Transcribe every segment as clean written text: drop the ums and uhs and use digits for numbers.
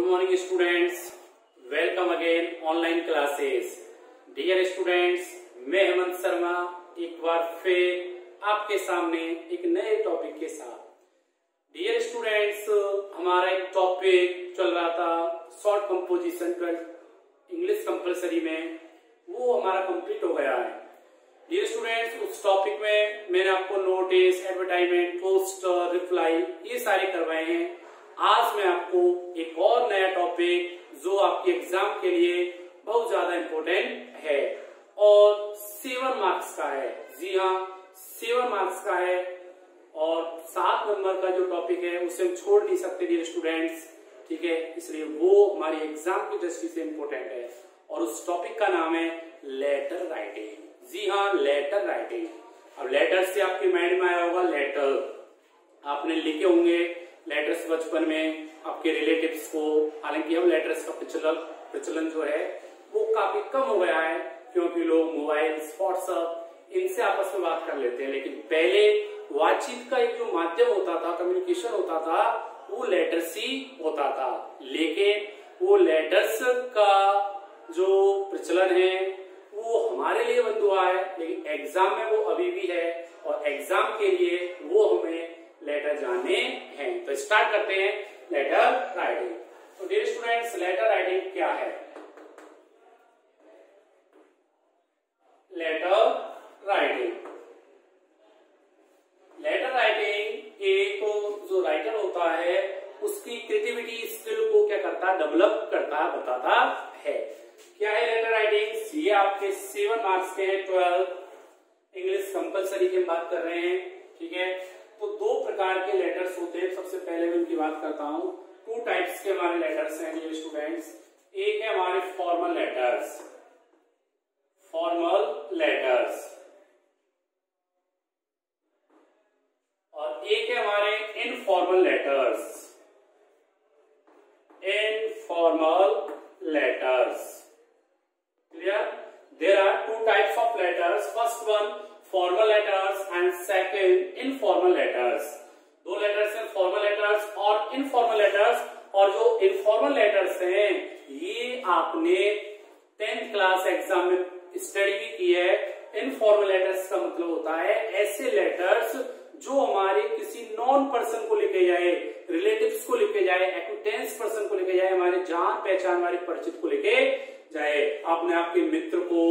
Good morning students, welcome again online classes. Dear students, मैं हेमंत शर्मा एक बार फिर आपके सामने एक नए टॉपिक के साथ। डियर स्टूडेंट्स, हमारा एक टॉपिक चल रहा था शॉर्ट कंपोजिशन 12 इंग्लिश कंपलसरी में, वो हमारा कंप्लीट हो गया है। डियर स्टूडेंट्स, उस टॉपिक में मैंने आपको नोटिस, एडवर्टाइजमेंट, पोस्टर, रिप्लाई ये सारे करवाए हैं। आज मैं आपको एक और नया टॉपिक जो आपके एग्जाम के लिए बहुत ज्यादा इम्पोर्टेंट है और 7 मार्क्स का है। जी हाँ, 7 मार्क्स का है और 7 नंबर का जो टॉपिक है उसे हम छोड़ नहीं सकते डियर स्टूडेंट्स, ठीक है। इसलिए वो हमारी एग्जाम की दृष्टि से इम्पोर्टेंट है और उस टॉपिक का नाम है लेटर राइटिंग। जी हाँ, लेटर राइटिंग। अब लेटर से आपके माइंड में आया होगा लेटर, आपने लिखे होंगे लेटर्स बचपन में आपके रिलेटिव्स को। हालांकि अब लेटर्स का प्रचलन जो है वो काफी कम हो गया है क्योंकि लोग मोबाइल, व्हाट्सएप इनसे आपस में बात कर लेते हैं, लेकिन पहले बातचीत का एक जो माध्यम होता था, कम्युनिकेशन होता था, वो लेटर्स ही होता था। लेकिन वो लेटर्स का जो प्रचलन है वो हमारे लिए बंद हुआ है, लेकिन एग्जाम में वो अभी भी है और एग्जाम के लिए वो हमें लेटर जानने हैं। तो स्टार्ट करते हैं लेटर राइटिंग। तो डियर स्टूडेंट्स, लेटर राइटिंग क्या है? लेटर राइटिंग, लेटर राइटिंग एक जो राइटर होता है उसकी क्रिएटिविटी स्किल को क्या करता है, डेवलप करता, बताता है। क्या है लेटर राइटिंग? ये आपके 7 मार्क्स के हैं, 12 इंग्लिश कंपलसरी की बात कर रहे हैं, ठीक है। तो 2 प्रकार के लेटर्स होते हैं। सबसे पहले मैं उनकी बात करता हूं। 2 टाइप्स के हमारे लेटर्स हैं ये स्टूडेंट्स। एक है हमारे फॉर्मल लेटर्स, फॉर्मल लेटर्स, और एक है हमारे informal letters, informal letters. Clear? There are 2 types of letters. First one formal letters and second informal letters. 2 letters हैं formal letters और informal letters। और जो informal letters हैं ये आपने 10th क्लास एग्जाम में स्टडी भी की है। informal letters का मतलब होता है ऐसे letters जो हमारे किसी नॉन पर्सन को लिखे जाए, रिलेटिव्स को लिखे जाए, एक्विटेंस पर्सन को लिखे जाए, हमारे जान पहचान वाले परिचित को लिखे जाए। आपने आपके मित्र को,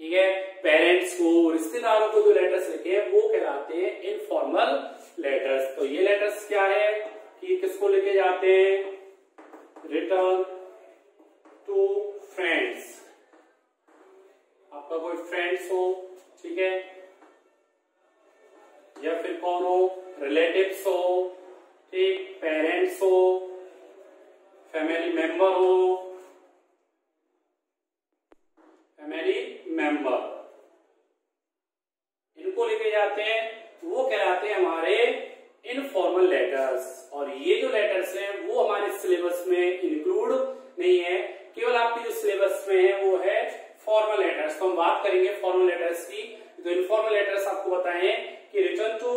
ठीक है, पेरेंट्स को, रिश्तेदारों को जो लेटर्स लिखे हैं वो कहलाते हैं इनफॉर्मल लेटर्स। तो ये लेटर्स क्या है कि किसको लिखे जाते हैं? Written to friends. आपका कोई फ्रेंड्स हो, ठीक है, या फिर कौन हो, रिलेटिव्स हो, ठीक, पेरेंट्स हो, फैमिली मेंबर हो, फैमिली मेंबर, इनको लिखे जाते हैं, वो कहलाते हैं हमारे इनफॉर्मल लेटर्स। और ये जो लेटर्स हैं वो हमारे सिलेबस में इंक्लूड नहीं है, केवल आपके जो सिलेबस में है वो है फॉर्मल लेटर्स। तो हम बात करेंगे फॉर्मल लेटर्स की। तो इनफॉर्मल लेटर्स आपको बताएं कि रिटर्न टू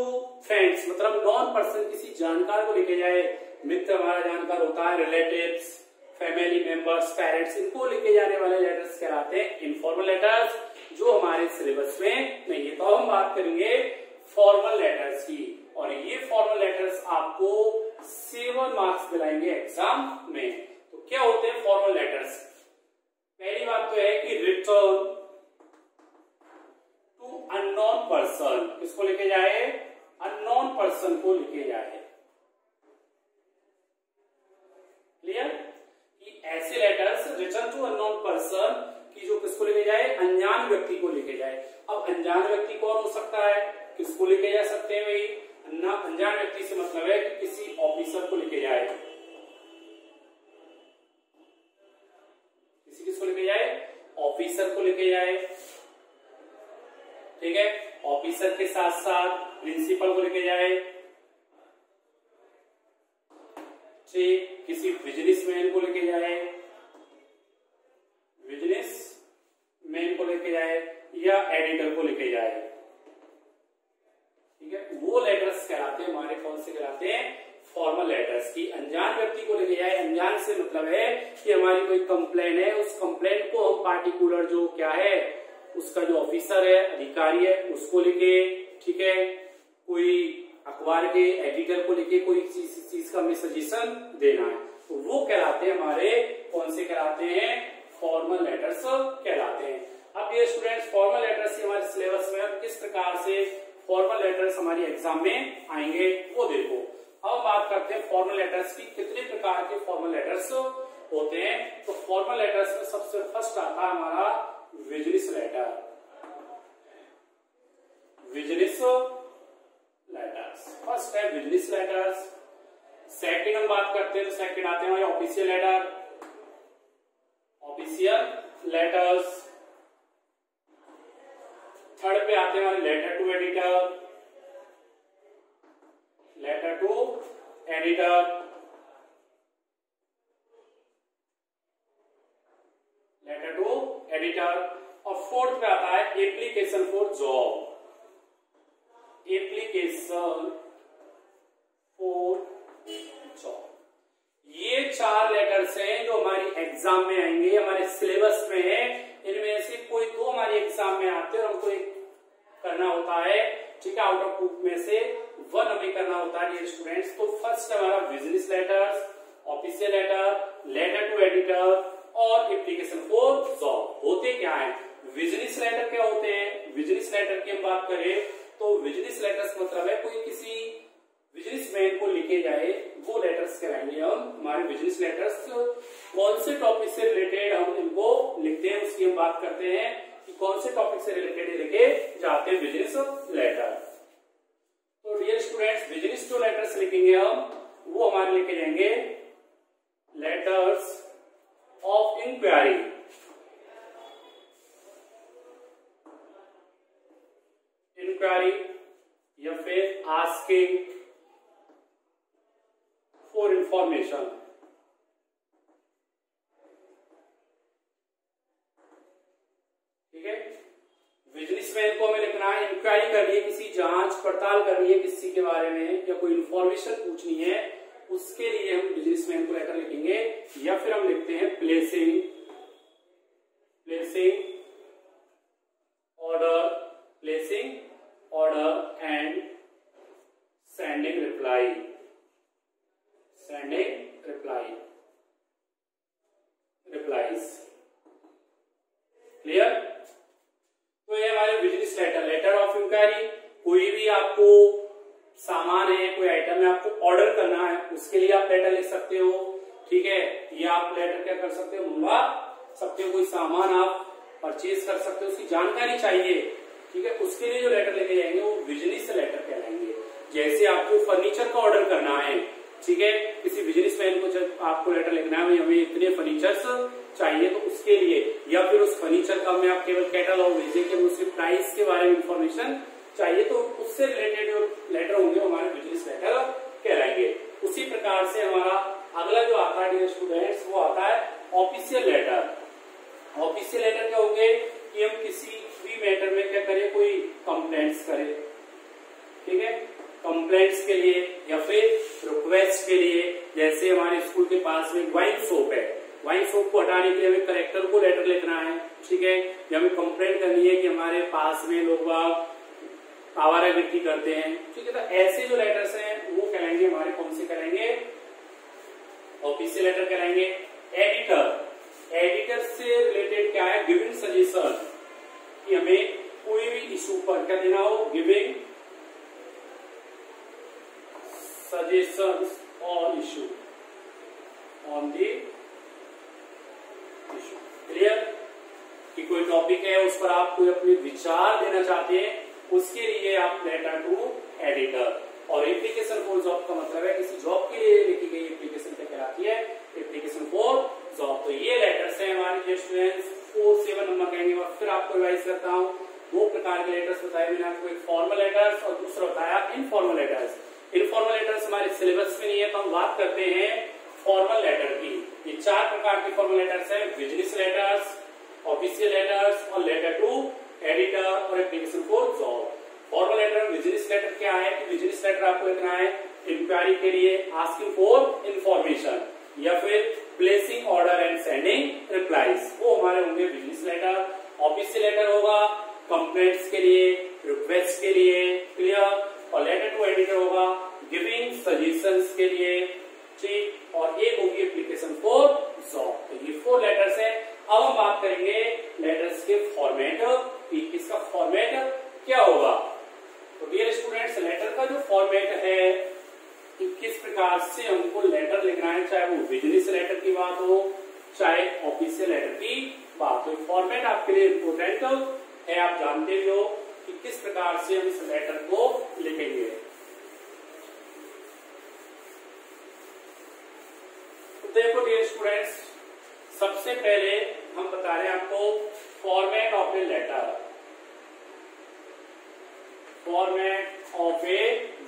फ्रेंड्स मतलब नॉन पर्सन, किसी जानकार को लिखे जाए। मित्र हमारा जानकार होता है, रिलेटिव्स, फैमिली मेंबर्स, पेरेंट्स, इनको लिखे जाने वाले लेटर्स कहलाते हैं इनफॉर्मल लेटर्स, जो हमारे सिलेबस में नहीं है। तो हम बात करेंगे फॉर्मल लेटर्स की और ये फॉर्मल लेटर्स आपको 7 मार्क्स दिलाएंगे एग्जाम में। तो क्या होते हैं फॉर्मल लेटर्स? पहली बात तो है कि रिटर्न टू अननोन पर्सन, किसको लिखे जाए? अननोन पर्सन को लिखे जाए। क्लियर? कि ऐसे letters written to unknown person की जो किसको लिखे जाए? अनजान व्यक्ति को लिखे जाए। अब अनजान व्यक्ति कौन हो सकता है, किसको लिखे जा सकते हैं भाई? अनजान व्यक्ति से मतलब है कि किसी ऑफिसर को लिखे जाए। किसको लिखे जाए? ऑफिसर को लिखे जाए, ठीक है। ऑफिसर के साथ साथ प्रिंसिपल को लिखे जाए, ठीक, किसी बिजनेसमैन को लिखे जाए, बिजनेसमैन को लिखे जाए, या एडिटर को लिखे जाए, ठीक है। वो लेटर्स कहलाते हैं हमारे, कौन से कहलाते हैं? फॉर्मल फॉर्मल लेटर्स की अनजान व्यक्ति को लिखे जाए। अनजान से मतलब है कि हमारी कोई कंप्लेन है, उस कंप्लेन को हम पार्टिकुलर जो क्या है उसका जो ऑफिसर है, अधिकारी है, उसको लिखे। ठीक है, कोई अखबार के एडिटर को लिखे, कोई चीज का हमें सजेशन देना है, तो वो कहलाते हैं हमारे, कौन से कहलाते हैं, फॉर्मल लेटर्स कहलाते हैं। अब ये स्टूडेंट्स फॉर्मल लेटर्स हमारे सिलेबस में किस प्रकार से फॉर्मल लेटर्स हमारी एग्जाम में आएंगे वो देखो। अब बात करते हैं फॉर्मल लेटर्स की, कितने प्रकार के फॉर्मल लेटर्स होते हैं। तो फॉर्मल लेटर्स में सबसे फर्स्ट आता है हमारा business letter. Business letters first है बिजनेस लेटर्स। सेकंड हम बात करते हैं तो सेकंड आते हैं हमारे official letter, official letters. Third पे आते हैं हमारे letter to editor, letter to editor. Letter to editor. और फोर्थ पे आता है application for job, application for job. ये चार लेटर्स हैं जो हमारी एग्जाम में आएंगे, हमारे सिलेबस में है। इनमें से कोई दो हमारी एग्जाम में आते हैं और हमको एक करना होता है, ठीक है, आउट ऑफ 2 में से 1 हमें करना होता है डियर स्टूडेंट्स। तो फर्स्ट हमारा business letters, official letter, letter to editor और एप्लीकेशन फॉर जॉब। होते क्या है, बिजनेस लेटर क्या होते हैं, बिजनेस लेटर की हम बात करें तो बिजनेस लेटर्स मतलब है कोई किसी बिजनेसमैन को लिखे जाए वो लेटर्स कहलाएंगे हम हमारे बिजनेस लेटर्स। कौन से टॉपिक से रिलेटेड हम इनको लिखते हैं उसकी हम बात करते हैं कि कौन से टॉपिक से रिलेटेड लिखे जाते हैं बिजनेस लेटर। तो डियर स्टूडेंट्स बिजनेस जो लेटर्स लिखेंगे हम वो हमारे लिखे जाएंगे लेटर्स ऑफ इंक्वायरी, इंक्वायरी या फिर आस्किंग फॉर इंफॉर्मेशन। ठीक है, बिजनेसमैन को हमें लिखना है, इंक्वायरी करनी है, किसी जांच पड़ताल करनी है किसी के बारे में या कोई इंफॉर्मेशन पूछनी है, उसके लिए हम बिजनेसमैन को लेटर लिखेंगे। या फिर हम लिखते हैं placing, placing order, placing order and sending reply, sending reply, replies. Clear. तो ये हमारे business letter, letter of inquiry. कोई भी आपको सामान है, कोई आइटम है, आपको ऑर्डर करना है, उसके लिए आप लेटर लिख सकते हो। ठीक है, या आप लेटर क्या कर सकते हो, मंगवा सकते हो। कोई सामान आप परचेज कर सकते हो, उसकी जानकारी चाहिए, ठीक है, उसके लिए जो लेटर लेके जाएंगे वो बिजनेस लेटर कहलाएंगे। जैसे आपको फर्नीचर का ऑर्डर करना है, ठीक है, किसी बिजनेसमैन को जब आपको लेटर लिखना है हमें इतने फर्नीचर्स चाहिए, तो उसके लिए या फिर उस फर्नीचर का हमें आप केवल कैटलॉग भेजिए कि उसके प्राइस के बारे में इंफॉर्मेशन चाहिए, तो उससे रिलेटेड जो लेटर होंगे हमारे बिजनेस लेटर कहलाएंगे। उसी प्रकार से हमारा अगला जो आता है डियर स्टूडेंट्स वो आता है ऑफिशियल लेटर। ऑफिशियल लेटर क्या होंगे कि हम किसी भी मैटर में क्या करें, कोई कंप्लेंट्स करें, ठीक है, कंप्लेंट्स के लिए या फिर रिक्वेस्ट के लिए। जैसे हमारे स्कूल के पास में वाइन शॉप है, वाइन शॉप को हटाने के लिए हमें कलेक्टर को लेटर लिखना है, ठीक है, या हमें कंप्लेंट करनी है कि हमारे पास में लोग आवारागर्दी करते हैं, ठीक है। तो ऐसे जो लेटर्स हैं वो कहलाएंगे हमारे, कौन से कहलाएंगे, ऑफिशियल लेटर कहलाएंगे। एडिटर, एडिटर से रिलेटेड क्या है, गिविंग सजेशन, कि हमें कोई भी इशू पर क्या देना हो, giving suggestions on issue, on the issue. Clear, कि कोई टॉपिक है उस पर आप कोई अपने विचार देना चाहते हैं, उसके लिए आप लेटर टू एडिटर। और एप्लीकेशन फॉर जॉब का मतलब है किसी जॉब के लिए लिखी गई एप्लीकेशन क्या कहलाती है, एप्लीकेशन फॉर जॉब। तो ये लेटर्स हैं हमारे स्टूडेंट्स, 4 7 नंबर कहेंगे। और फिर आपको रिवाइज करता हूँ, 2 प्रकार के लेटर्स बताए मैंने आपको, एक फॉर्मल लेटर्स और दूसरा बताया इनफॉर्मल लेटर्स। इनफॉर्मल लेटर्स हमारे सिलेबस में नहीं है, तो हम बात करते हैं फॉर्मल लेटर की। ये 4 प्रकार के फॉर्मल लेटर्स हैं, बिजनेस लेटर्स, ऑफिशियल लेटर्स और लेटर टू एडिटर और application for job. Formal letter, business letter क्या है कि बिजनेस लेटर आपको लिखना है इंक्वायरी के लिए, आस्किंग फॉर इंफॉर्मेशन, या फिर placing order and sending replies, वो हमारे होंगे बिजनेस लेटर। ऑफिशियल लेटर होगा कंप्लेंट्स के लिए, रिक्वेस्ट के लिए, क्लियर। और लेटर टू एडिटर होगा गिविंग सजेशंस के लिए, ठीक। और एक होगी एप्लीकेशन फॉर जॉब। तो ये 4 लेटर्स हैं। अब हम बात करेंगे लेटर्स के फॉर्मेट कि इसका फॉर्मेट क्या होगा। तो डियर स्टूडेंट्स, लेटर का जो फॉर्मेट है कि किस प्रकार से हमको लेटर लिखना है, चाहे वो बिजनेस लेटर की बात हो चाहे ऑफिशियल लेटर की बात हो, फॉर्मेट आपके लिए इम्पोर्टेंट है। आप जानते भी हो कि किस प्रकार से हम इस लेटर को लिखेंगे। तो देखो डियर स्टूडेंट्स, सबसे पहले हम बता रहे हैं आपको format of a letter, format of a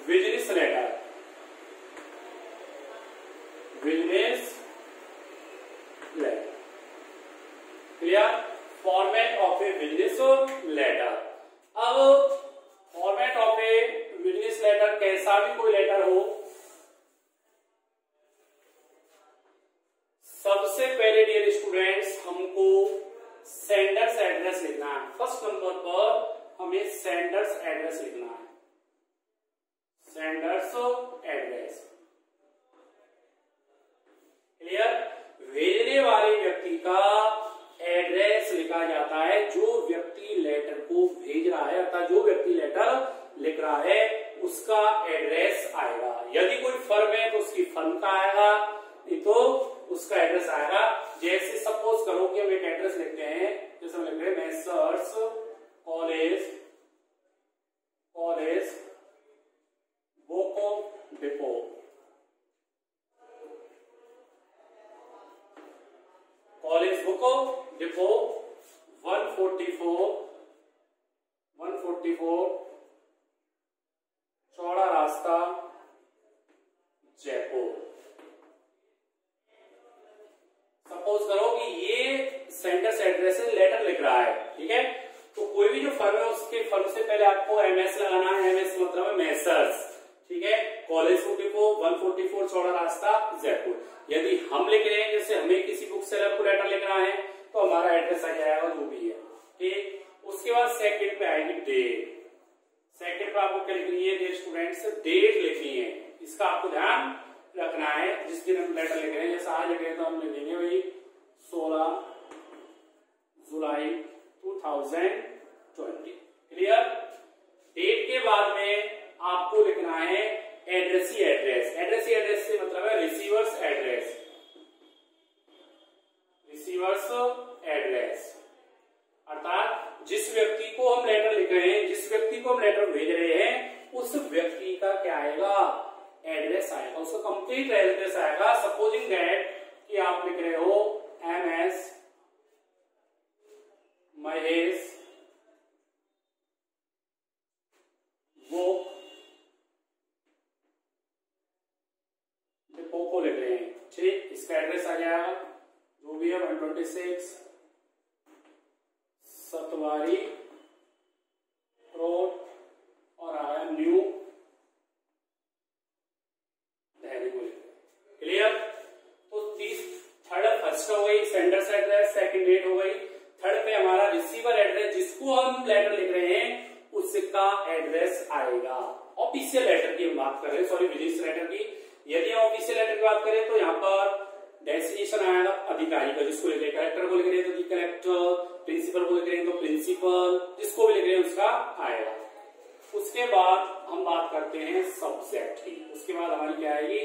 business letter, business letter, clear. Format of a business letter. अब format of a business letter, कैसा भी कोई लेटर हो, सबसे पहले डियर स्टूडेंट्स हमको सेंडर्स एड्रेस लिखना है। फर्स्ट नंबर पर हमें सेंडर्स एड्रेस लिखना है, सेंडर्स एड्रेस, क्लियर। भेजने वाले व्यक्ति का एड्रेस लिखा जाता है, जो व्यक्ति लेटर को भेज रहा है अर्थात जो व्यक्ति लेटर लिख रहा है उसका एड्रेस आएगा। यदि कोई फर्म है तो उसकी फर्म का आएगा, नहीं तो उसका एड्रेस आएगा। जैसे सपोज करो कि हम एक एड्रेस लिखते हैं, जैसे हम लिख रहे हैं messrs college book depot, college book depot 144 चौड़ा रास्ता जयपुर। सपोज करो कि ये सेंडर्स एड्रेस है, लेटर लिख रहा है, ठीक है। तो कोई भी जो फर्म है उसके फर्म से पहले आपको एमएस लगाना है, एमएस मतलब है मेसर्स, ठीक है। कॉलेज बुक डिपो 144 चौड़ा रास्ता जयपुर। यदि हम लिख रहे हैं, जैसे हमें किसी बुक सेलर को लेटर लिखना है तो हमारा एड्रेस आ जाएगा जो भी है, ठीक। उसके बाद सेकंड पे आएगी डेट। सेकंड पे आपको क्या लिखनी है डियर स्टूडेंट्स, डेट लिखनी है। इसका आपको ध्यान रखना है, जिस दिन हम लेटर लिख रहे हैं, जैसे आज लिख रहे हैं तो हम लिखेंगे भाई 16 जुलाई 2020, क्लियर। डेट के बाद में आपको लिखना है एड्रेसी एड्रेस। एड्रेसी एड्रेस से मतलब है रिसीवर्स एड्रेस, रिसीवर्स एड्रेस अर्थात जिस व्यक्ति को हम लेटर लिख रहे हैं, जिस व्यक्ति को हम लेटर भेज रहे हैं, उस व्यक्ति का क्या आएगा, एड्रेस आएगा, उसका कंप्लीट एड्रेस आएगा। सपोजिंग दैट कि आप लिख रहे हो MS महेश बुक डिपो को लिख रहे हैं, ठीक। इसका एड्रेस आ जाएगा जो भी है 126 सतवारी रोड और आ गया न्यू दिल्ली को, क्लियर। तो 30 थर्ड फर्स्ट हो गई सेंडर्स एड्रेस, सेकंड डेट हो गई। थर्ड पे हमारा रिसीवर एड्रेस, जिसको हम लेटर लिख रहे हैं उसका एड्रेस आएगा। ऑफिशियल लेटर की हम बात कर रहे हैं, सॉरी बिजनेस लेटर की। यदि हम ऑफिशियल लेटर की बात करें तो यहाँ पर डेस्टिनेशन आएगा अधिकारी का, जिसको लिख रहे हैं कलेक्टर को लिख रहे हैं तो कलेक्टर, प्रिंसिपल को लिख रहे हैं तो प्रिंसिपल, जिसको भी लिख रहे हैं उसका आएगा। उसके बाद हम बात करते हैं सब्जेक्ट की। उसके बाद हमारी क्या आएगी,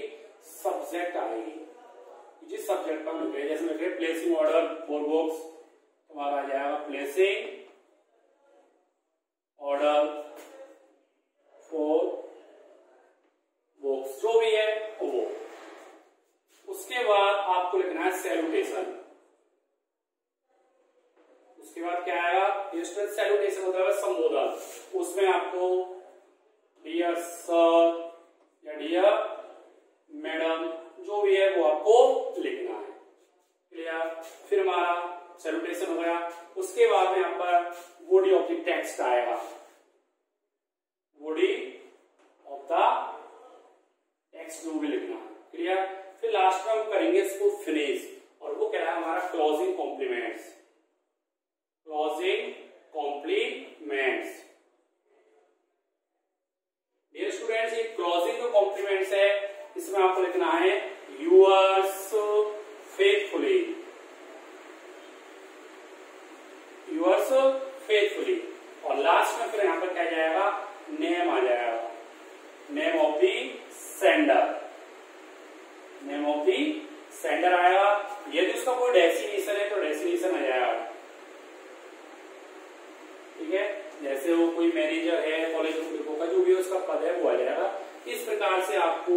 सब्जेक्ट आएगी। जिस सब्जेक्ट पर हम लिख रहे हैं, जैसे लिख रहे हैं प्लेसिंग ऑर्डर फॉर बुक्स, हमारा आ जाएगा प्लेसिंग ऑर्डर फॉर बुक्स, जो भी है वो। उसके बाद आपको लिखना है सैल्यूटेशन। उसके बाद क्या आएगा, सैल्यूटेशन मतलब है संबोधन। उसमें आपको डियर सर या डियर मैडम जो भी है वो आपको लिखना है, क्लियर। फिर हमारा सैल्यूटेशन हो गया। उसके बाद में यहाँ पर बॉडी ऑफ द टेक्स्ट आएगा, बॉडी ऑफ द नेक्स्ट जो भी लिखना है, क्लियर। फिर लास्ट में हम करेंगे इसको फिनिश, और वो क्या है हमारा closing compliments. Closing compliments dear students, ये क्लोजिंग जो कॉम्प्लीमेंट्स है इसमें आपको लिखना है यूअर्स फेथफुली, यूअर्स फेथफुली, और लास्ट में फिर यहां पर क्या जाएगा, नेम आ जाएगा, name of the sender, name of the sender आएगा। यदि उसका कोई डेस्टिनेशन है तो डेस्टिनेशन आ जाएगा, ठीक है। जैसे वो कोई मैनेजर है कॉलेज डिपो का, जो भी उसका पद है वो आ जाएगा। इस प्रकार से आपको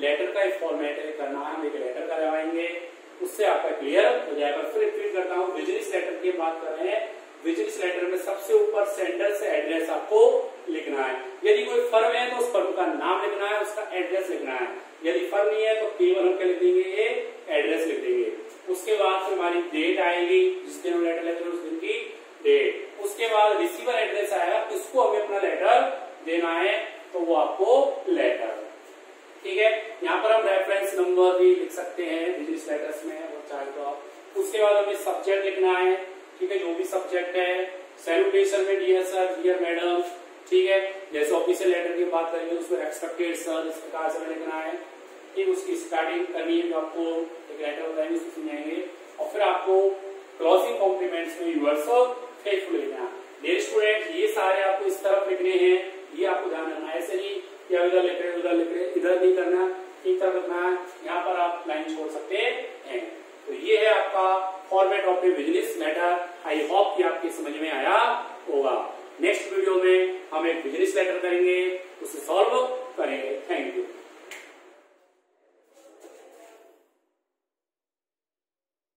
लेटर का फॉर्मेट करना है, हम एक लेटर करवाएंगे, उससे आपका क्लियर हो जाएगा। फिर रिपीट करता हूँ, बिजनेस लेटर की बात कर रहे हैं। बिजनेस लेटर में सबसे ऊपर सेंडर से एड्रेस आपको लिखना है। यदि कोई फर्म है तो उस फर्म का नाम लिखना है, उसका एड्रेस लिखना है। यदि फर्म नहीं है तो केवल हम क्या लिख देंगे, ये एड्रेस लिख देंगे। उसके बाद फिर हमारी डेट आएगी, जिस दिन हम लेटर लेते हैं उस दिन की डेट। उसके बाद रिसीवर एड्रेस आएगा, किसको हमें अपना लेटर देना है, तो वो आपको लेटर, ठीक है। यहाँ पर हम रेफरेंस नंबर भी लिख सकते हैं बिजनेस लेटर्स में, वो चाहे तो आप। उसके बाद हमें सब्जेक्ट लिखना है, ठीक है, जो भी सब्जेक्ट है। सैल्यूटेशन में डियर सर, डियर मैडम, ठीक है। जैसे ऑफिशियल लेटर की बात करेंगे उसमें एक्सपेक्टेड सर, इस प्रकार से हमें लिखना है, ठीक। उसकी स्टार्टिंग करनी है, जो आपको एक लेटर बताएंगे उसको समझाएंगे। और फिर आपको क्लोजिंग कॉम्प्लीमेंट्स में यूअर्स फेथफुल लिखना है। डियर स्टूडेंट, ये सारे आपको इस तरफ लिखने हैं, ये आपको ध्यान रखना है। ऐसे नहीं कि इधर लिख रहे हैं उधर लिख